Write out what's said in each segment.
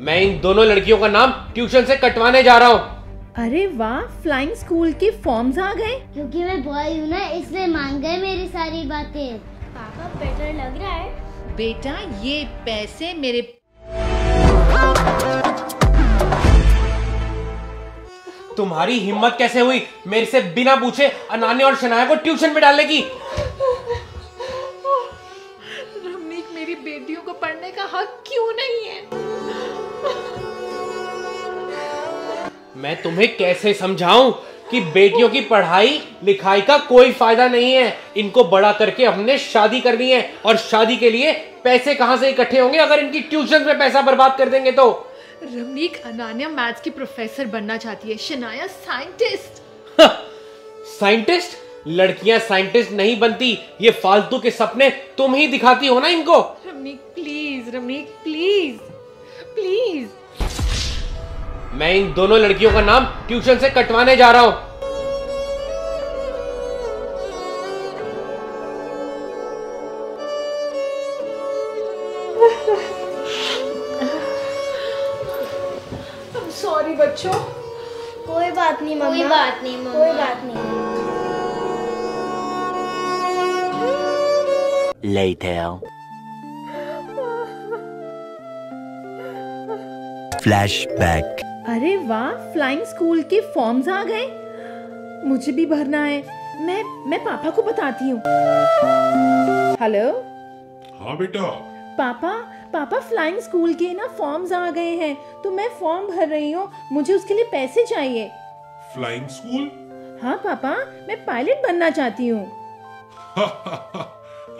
मैं इन दोनों लड़कियों का नाम ट्यूशन से कटवाने जा रहा हूँ। अरे वाह, फ्लाइंग स्कूल के फॉर्म्स आ गए। क्योंकि मैं बॉय हूँ ना, इसलिए मान गए मेरी सारी बातें। पापा बेटर लग रहा है। बेटा ये पैसे मेरे तुम्हारी हिम्मत कैसे हुई मेरे से बिना पूछे अनान्या और शनाया को ट्यूशन में डालने की? रमनीक, मेरी बेटियों को पढ़ने का हक क्यों नहीं है? मैं तुम्हें कैसे समझाऊं कि बेटियों की पढ़ाई लिखाई का कोई फायदा नहीं है। इनको बड़ा करके हमने शादी करनी है और शादी के लिए पैसे कहां से इकट्ठे होंगे अगर इनकी ट्यूशन में पैसा बर्बाद कर देंगे तो? रमनीक, अनान्या मैथ्स की प्रोफेसर बनना चाहती है, शनाया साइंटिस्ट। साइंटिस्ट? लड़कियां साइंटिस्ट नहीं बनती, ये फालतू के सपने तुम ही दिखाती हो ना इनको। Ramnik please, Ramnik please please. मैं इन दोनों लड़कियों का नाम ट्यूशन से कटवाने जा रहा हूं। सॉरी बच्चों। कोई बात नहीं मम्मा, कोई बात नहीं मम्मा, कोई बात नहीं। Later. Flashback. अरे वाह, फ्लाइंग स्कूल के फॉर्म्स आ गए। मुझे भी भरना है। मैं पापा को बताती हूँ। हेलो हाँ बेटा। पापा फ्लाइंग स्कूल के ना फॉर्म्स आ गए हैं, तो मैं फॉर्म भर रही हूँ। मुझे उसके लिए पैसे चाहिए। Flying school? हाँ पापा, मैं पायलट बनना चाहती हूँ।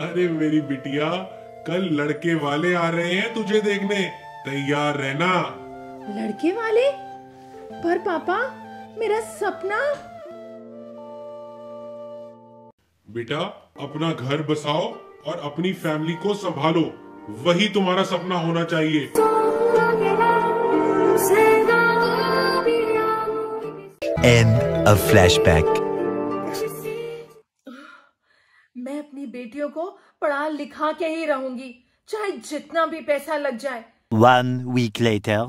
अरे मेरी बिटिया, कल लड़के वाले आ रहे हैं तुझे देखने, तैयार रहना। लड़के वाले? पर पापा, मेरा सपना। बेटा अपना घर बसाओ और अपनी फैमिली को संभालो, वही तुम्हारा सपना होना चाहिए। End of flashback. मैं अपनी बेटियों को पढ़ा लिखा के ही रहूंगी, चाहे जितना भी पैसा लग जाए। 1 week later.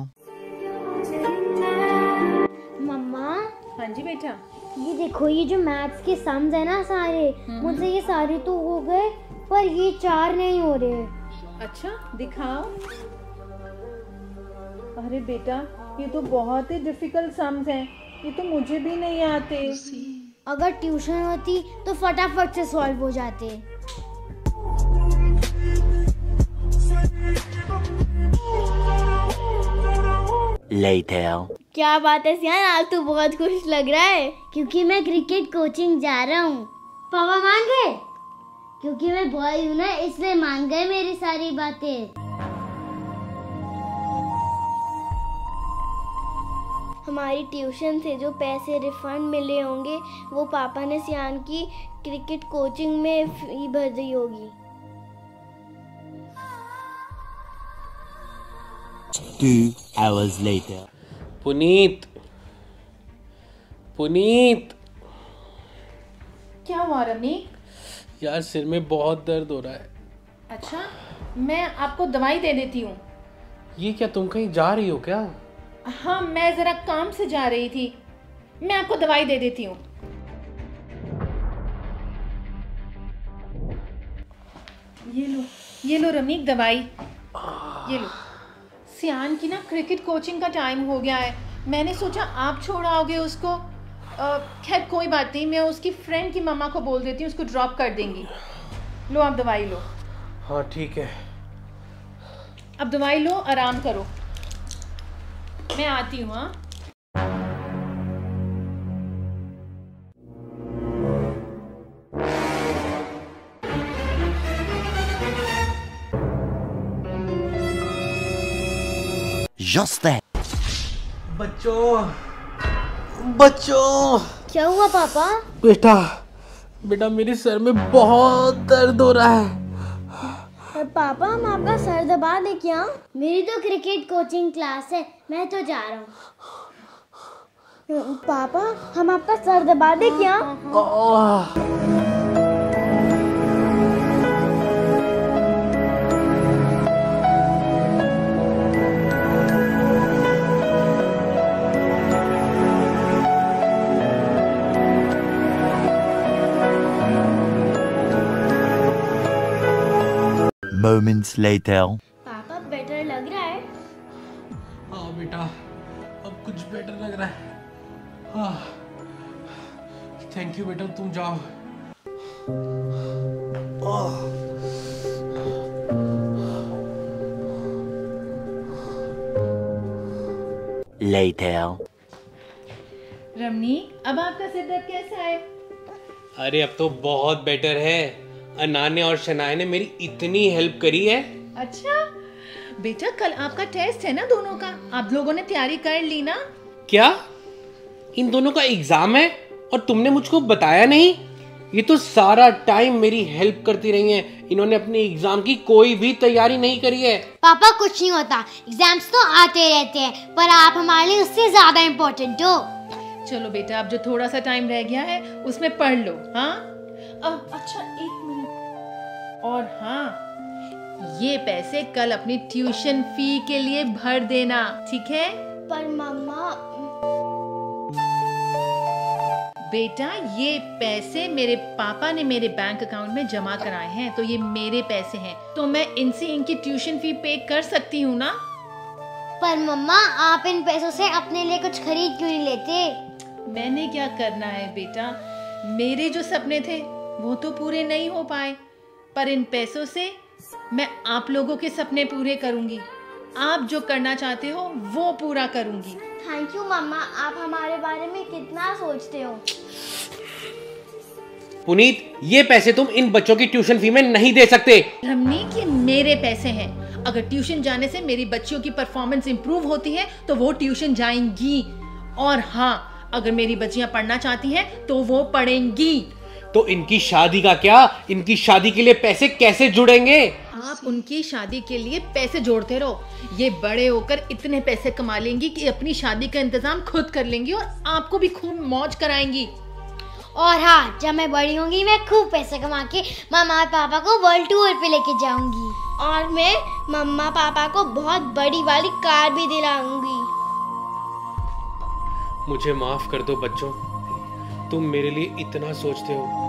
मम्मा। हाँ जी बेटा। ये देखो, ये जो मैथ्स के सम्स है ना सारे, मुझसे ये सारे तो हो गए, पर ये 4 नहीं हो रहे। अच्छा दिखाओ। अरे बेटा, ये तो बहुत ही डिफिकल्ट सम्स हैं, ये तो मुझे भी नहीं आते। अगर ट्यूशन होती तो फटाफट से सॉल्व हो जाते। Later. क्या बात है सियान, आज तू बहुत खुश लग रहा है। क्योंकि मैं क्रिकेट कोचिंग जा रहा हूँ। पापा मान गए? क्योंकि मैं बॉय हूँ ना, इसलिए मान गए मेरी सारी बातें। हमारी ट्यूशन से जो पैसे रिफंड मिले होंगे वो पापा ने सियान की क्रिकेट कोचिंग में फी भर दी होगी। 2 hours later. पुनीत, क्या हुआ रमनीक? यार सिर में बहुत दर्द हो रहा है। अच्छा, मैं आपको दवाई दे देती हूँ। ये क्या, तुम कहीं जा रही हो क्या? हाँ, मैं जरा काम से जा रही थी, मैं आपको दवाई दे देती हूँ। ये लो रमनीक दवाई, ये लो। सियान की ना क्रिकेट कोचिंग का टाइम हो गया है, मैंने सोचा आप छोड़ आओगे उसको। खैर कोई बात नहीं, मैं उसकी फ्रेंड की मम्मा को बोल देती हूँ, उसको ड्रॉप कर देंगी। लो आप दवाई लो। हाँ ठीक है। अब दवाई लो, आराम करो, मैं आती हूँ। हाँ Just then. बच्चों। क्या हुआ पापा? बेटा मेरे सर में बहुत दर्द हो रहा है। और पापा, हम आपका सर दबा दे क्या? मेरी तो क्रिकेट कोचिंग क्लास है, मैं तो जा रहा हूँ। पापा, हम आपका सर दबा दे क्या? moments later. पापा बेटर लग रहा है? हाँ बेटा, अब कुछ बेटर लग रहा है। हाँ, थैंक यू बेटा, तुम जाओ। Later. रमनी, अब आपका सिर दर्द कैसा है? अरे अब तो बहुत बेटर है। अनान्या और शनाया ने मेरी इतनी हेल्प करी है। अच्छा बेटा, कल आपका टेस्ट है ना दोनों का, आप लोगों ने तैयारी कर ली ना? क्या इन दोनों का एग्जाम है और तुमने मुझको बताया नहीं? ये तो सारा टाइम मेरी हेल्प करती रही हैं। इन्होंने अपने एग्जाम की कोई भी तैयारी नहीं करी है। पापा कुछ नहीं होता, एग्जाम्स तो आते रहते हैं, पर आप हमारे लिए उससे ज्यादा इम्पोर्टेंट हो। चलो बेटा, अब जो थोड़ा सा टाइम रह गया है उसमें पढ़ लो। हाँ अच्छा, 1 मिनट और। हाँ, ये पैसे कल अपनी ट्यूशन फी के लिए भर देना, ठीक है? पर मम्मा, बेटा ये पैसे मेरे पापा ने मेरे बैंक अकाउंट में जमा कराए हैं, तो ये मेरे पैसे हैं, तो मैं इनसे इनकी ट्यूशन फी पे कर सकती हूँ ना? पर मम्मा, आप इन पैसों से अपने लिए कुछ खरीद क्यों नहीं लेते? मैंने क्या करना है बेटा, मेरे जो सपने थे वो तो पूरे नहीं हो पाए, पर इन पैसों से मैं आप लोगों के सपने पूरे करूंगी। आप जो करना चाहते हो वो पूरा करूंगी। थैंक यू मम्मा, आप हमारे बारे में कितना सोचते हो। पुनीत, ये पैसे तुम इन बच्चों की ट्यूशन फी में नहीं दे सकते। रमनी, कि मेरे पैसे हैं, अगर ट्यूशन जाने से मेरी बच्चियों की परफॉर्मेंस इंप्रूव होती है तो वो ट्यूशन जाएंगी, और हाँ, अगर मेरी बच्चियां पढ़ना चाहती हैं तो वो पढ़ेंगी। तो इनकी शादी का क्या? इनकी शादी के लिए पैसे कैसे जुड़ेंगे? आप उनकी शादी के लिए पैसे जोड़ते रहो, ये बड़े होकर इतने पैसे कमा लेंगी कि अपनी शादी का इंतजाम खुद कर लेंगी और आपको भी खूब मौज कराएंगी। और हाँ, जब मैं बड़ी होंगी मैं खूब पैसे कमा के मामा और पापा को वर्ल्ड टूर पे लेके जाऊंगी, और मैं मम्मा पापा को बहुत बड़ी वाली कार भी दिलाऊंगी। मुझे माफ कर दो बच्चों, तुम मेरे लिए इतना सोचते हो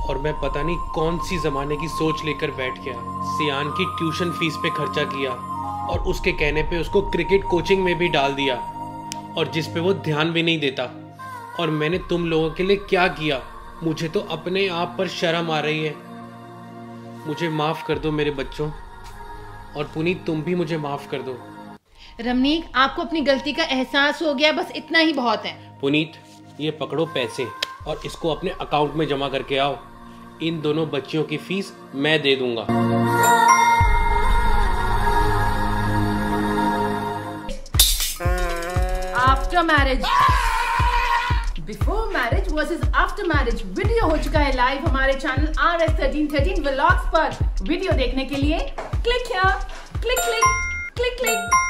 और मैं पता नहीं कौन सी जमाने की सोच लेकर बैठ गया। सियान की ट्यूशन फीस पे खर्चा किया और उसके कहने पे उसको क्रिकेट कोचिंग में भी डाल दिया, और जिस पे वो ध्यान भी नहीं देता। और मैंने तुम लोगों के लिए क्या किया? मुझे तो अपने आप पर शर्म आ रही है। मुझे माफ कर दो मेरे बच्चों, और पुनीत तुम भी मुझे माफ कर दो। रमनीक, आपको अपनी गलती का एहसास हो गया, बस इतना ही बहुत है। पुनीत, ये पकड़ो पैसे और इसको अपने अकाउंट में जमा करके आओ। इन दोनों बच्चियों की फीस मैं दे दूंगा। After marriage, before marriage versus after marriage video हो चुका है लाइव हमारे चैनल RS1313 व्लॉग्स पर। वीडियो देखने के लिए click here, click click click click.